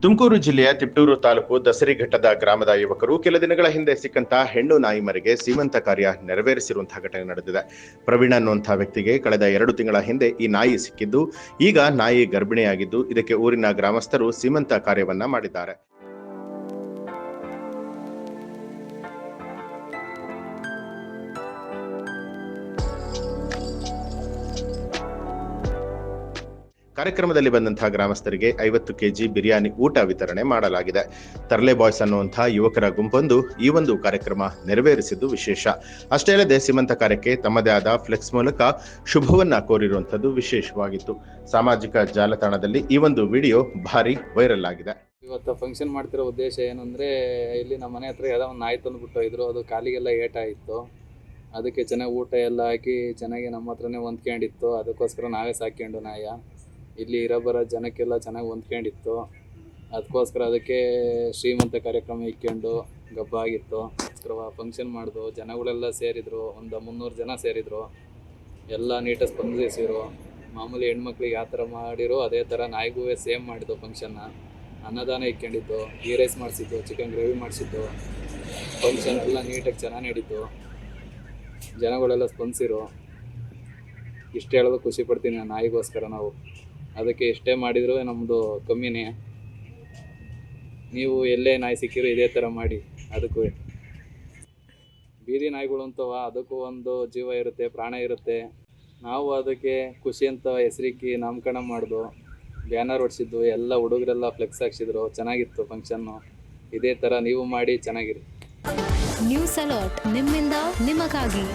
ತುಮಕೂರು ಜಿಲ್ಲೆಯ ತಿಪ್ಟೂರು ತಾಲೂಕು ದಸರಿಘಟ್ಟದ ಗ್ರಾಮದ ಯುವಕರು ಕೆಲ ದಿನಗಳ ಹಿಂದೆ ಸಿಕ್ಕಂತಹ ಹೆಣ್ಣು ನಾಯಿ ಮರಿಗೆ ಸೀಮಂತ ಕಾರ್ಯ ನೆರವೇರಿಸಿರುವಂತಹ ಘಟನೆ ನಡೆದಿದೆ. ಪ್ರವೀಣ್ ಅನ್ನುವಂತಹ ವ್ಯಕ್ತಿಗೆ ಕಳೆದ 2 ತಿಂಗಳ ಹಿಂದೆ ಈ ನಾಯಿ ಸಿಕ್ಕಿದ್ದು, ಈಗ ನಾಯಿ ಗರ್ಭಿಣಿಯಾಗಿದ್ದು, ಇದಕ್ಕೆ ಊರಿನ ಗ್ರಾಮಸ್ಥರು ಸೀಮಂತ ಕಾರ್ಯವನ್ನ ಮಾಡಿದ್ದಾರೆ. ಕಾರ್ಯಕ್ರಮದಲ್ಲಿ ಬಂದಂತಹ ಗ್ರಾಮಸ್ಥರಿಗೆ 50 ಕೆಜಿ ಬಿರಿಯಾನಿ ಊಟ ವಿತರಣೆ ಮಾಡಲಾಗಿದೆ. ತರ್ಲೆ ಬಾಯ್ಸ್ ಅನ್ನುವಂತಹ ಯುವಕರ ಗುಂಪೊಂದು ಈ ಒಂದು ಕಾರ್ಯಕ್ರಮ ನೆರವೇರಿಸಿದ್ದು ವಿಶೇಷ. ಅಷ್ಟೇ ಅಲ್ಲದೆ ಸೀಮಂತ ಕಾರ್ಯಕ್ಕೆ ತಮ್ಮದೇ ಆದ ಫ್ಲೆಕ್ಸ್ ಮೂಲಕ ಶುಭವನ್ನ ಕೋರಿರುವಂತದ್ದು ವಿಶೇಷವಾಗಿತ್ತು. ಸಾಮಾಜಿಕ ಜಾಲತಾಣದಲ್ಲಿ ಈ ಒಂದು ವಿಡಿಯೋ ಭಾರಿ ವೈರಲ್ ಆಗಿದೆ. ಇವತ್ತು ಫಂಕ್ಷನ್ ಮಾಡ್ತಿರೋ ಉದ್ದೇಶ ಏನಂದ್ರೆ, ಇಲ್ಲಿ ನಮ್ಮ ಮನೆ ಹತ್ರ ಯಾವುದೋ ಒಂದು ನಾಯಿ ತಂದುಬಿಟ್ಟು ಇದ್ರು, ಅದು ಕಾಲಿಗೆಲ್ಲ ಏಟಾಯಿತ್ತು. ಅದಕ್ಕೆ ಚೆನ್ನಾಗಿ ಊಟ ಎಲ್ಲ ಹಾಕಿ ಚೆನ್ನಾಗಿ ನಮ್ಮ ಹತ್ರನೇ ಹೊಂದ್ಕೊಂಡಿತ್ತು. ಅದಕ್ಕೋಸ್ಕರ ನಾವೇ ಸಾಕ್ಕೊಂಡು ನಾಯ ಇಲ್ಲಿ ಇರೋಬರೋ ಜನಕ್ಕೆಲ್ಲ ಚೆನ್ನಾಗಿ ಹೊಂದ್ಕೊಂಡಿತ್ತು. ಅದಕ್ಕೋಸ್ಕರ ಅದಕ್ಕೆ ಶ್ರೀಮಂತ ಕಾರ್ಯಕ್ರಮ ಇಕ್ಕೊಂಡು ಗಬ್ಬ ಆಗಿತ್ತು. ಫಂಕ್ಷನ್ ಮಾಡಿದ್ರು, ಜನಗಳೆಲ್ಲ ಸೇರಿದ್ರು, ಒಂದು 300 ಜನ ಸೇರಿದ್ರು. ಎಲ್ಲ ನೀಟಾಗಿ ಸ್ಪಂದಿಸಿರು. ಮಾಮೂಲಿ ಹೆಣ್ಮಕ್ಳಿಗೆ ಯಾವ ಥರ ಮಾಡಿರೋ ಅದೇ ಥರ ನಾಯಿಗೂ ಸೇಮ್ ಮಾಡಿದ್ದು. ಫಂಕ್ಷನ್ನ ಅನ್ನದಾನ ಇಕ್ಕೊಂಡಿದ್ದು, ಗೀ ರೈಸ್ ಮಾಡಿಸಿದ್ದು, ಚಿಕನ್ ಗ್ರೇವಿ ಮಾಡಿಸಿದ್ದು. ಫಂಕ್ಷನ್ ಎಲ್ಲ ನೀಟಾಗಿ ಚೆನ್ನಾಗಿ ನಡೀತು. ಜನಗಳೆಲ್ಲ ಸ್ಪಂದಿಸಿರು. ಇಷ್ಟು ಹೇಳೋದು ಖುಷಿ ಪಡ್ತೀನಿ ನಾನು ನಾಯಿಗೋಸ್ಕರ. ನಾವು ಅದಕ್ಕೆ ಎಷ್ಟೇ ಮಾಡಿದರೂ ನಮ್ಮದು ಕಮ್ಮಿನೇ. ನೀವು ಎಲ್ಲೇ ನಾಯಿ ಸಿಕ್ಕಿರೋ ಇದೇ ಥರ ಮಾಡಿ. ಅದಕ್ಕೂ ಬೀದಿ ನಾಯಿಗಳು ಅಂತವ, ಅದಕ್ಕೂ ಒಂದು ಜೀವ ಇರುತ್ತೆ, ಪ್ರಾಣ ಇರುತ್ತೆ. ನಾವು ಅದಕ್ಕೆ ಖುಷಿ ಅಂತ ಹೆಸರಿಕ್ಕಿ ನಾಮಕರಣ ಮಾಡಿದ್ವು, ಬ್ಯಾನರ್ ಹೊಡ್ಸಿದ್ದು, ಎಲ್ಲ ಹುಡುಗರೆಲ್ಲ ಫ್ಲೆಕ್ಸ್ ಹಾಕ್ಸಿದ್ರು. ಚೆನ್ನಾಗಿತ್ತು ಫಂಕ್ಷನ್ನು. ಇದೇ ಥರ ನೀವು ಮಾಡಿ ಚೆನ್ನಾಗಿರಿ. ನ್ಯೂಸ್ ಅಲರ್ಟ್, ನಿಮ್ಮಿಂದ ನಿಮಗಾಗಿ.